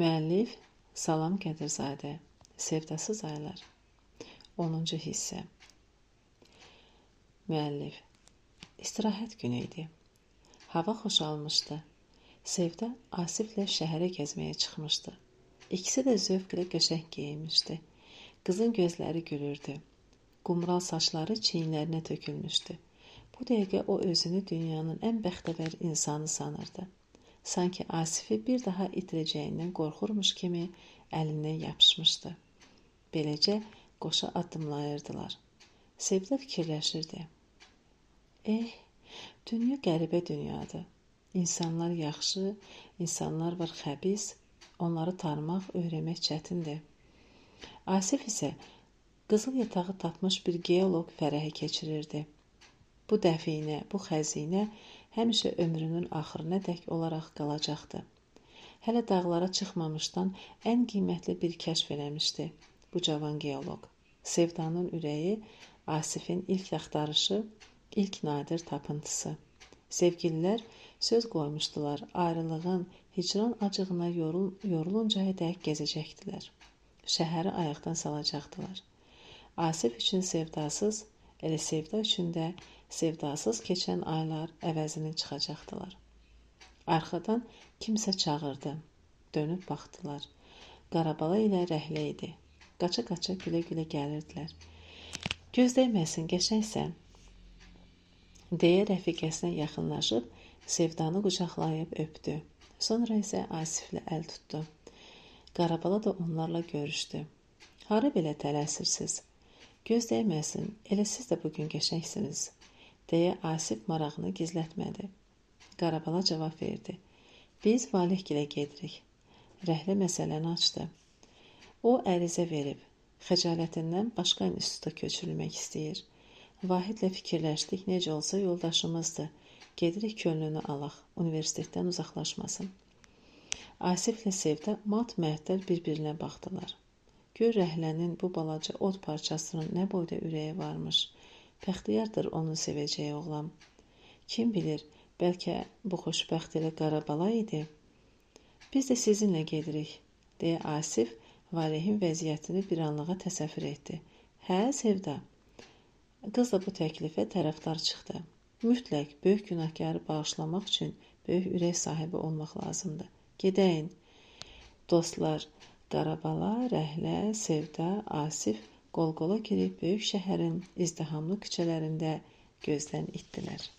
Müəllif Salam Qədirzadə, Sevdasız aylar, 10-cu hissə. Müəllif: İstirahət günü idi. Hava xoşalmışdı. Sevda Asiflə şəhərə gəzməyə çıxmışdı. İkisi də zövqlə qəşəng geyinmişdi. Qızın gözləri gülürdü. Qumral saçları çiyinlərinə tökülmüşdü. Bu dəqiqə o özünü dünyanın ən bəxtəvər insanı sanırdı. Sanki Asifi bir daha itirəcəyindən qorxurmuş kimi əlindən yapışmışdı. Beləcə qoşa addımlayırdılar. Sevda fikirləşirdi. Dünya qəribə dünyadır. İnsanlar yaxşı, insanlar var xəbis, onları tanımaq, öyrənmək çətindir. Asif isə qızıl yatağı tapmış bir geoloq fərəhi keçirirdi. Bu dəfinə, bu xəzinə həmişə ömrünün axırına dək olaraq qalacaqdı. Hələ dağlara çıxmamışdan ən qiymətli bir kəşf eləmişdi bu cavan geoloq. Sevdanın ürəyi, Asifin ilk axtarışı, ilk nadir tapıntısı. Sevgililər söz qoymuşdular, ayrılığın, hicran acığına yoruluncaya dək gəzəcəkdilər. Şəhəri ayaqdan salacaqdılar. Asif üçün sevdasız, elə sevda üçün də sevdasız keçən aylar əvəzini çıxacaqdılar. Arxadan kimsə çağırdı. Dönüb baxdılar. Qarabala ilə Rəhlə idi. Qaça-qaça gülə-gülə gəlirdilər. Göz dəyməsin, qəşəngsən, deyə rəfiqəsinə yaxınlaşıb Sevdanı qucaqlayıb öpdü. Sonra isə Asiflə əl tutdu. Qarabala da onlarla görüşdü. Hara belə tələsirsiniz? Göz dəyməsin, elə siz də bugün qəşəngsiniz, deyə Asif marağını gizlətmədi. Qarabala cavab verdi. Biz Valehgilə gedirik. Rəhlə məsələni açdı. O ərizə verib. Xəcalətindən başqa instituta köçürülmək istəyir. Vahidlə fikirləşdik, necə olsa yoldaşımızdır. Gedirik könlünü alaq, universitetdən uzaqlaşmasın. Asiflə Sevda mat-məəttəl bir-birinə baxdılar. Gör Rəhlənin bu balaca od parçasının nə boyda ürəyi varmış. Bəxtiyardır onun sevəcəyi oğlan. Kim bilir, bəlkə bu xoşbəxt elə Qarabala idi. Biz də sizinlə gedirik, deyə Asif Valehin vəziyyətini bir anlığa təsəvvür etdi. Hə, Sevda. Qız da bu təklifə tərəfdar çıxdı. Mütləq böyük günahkarı bağışlamaq üçün böyük ürək sahibi olmaq lazımdır. Gedəyin. Dostlar, Qarabala, Rəhlə, Sevda, Asif qol-qola girib böyük şəhərin izdihamlı küçələrində gözdən itdilər.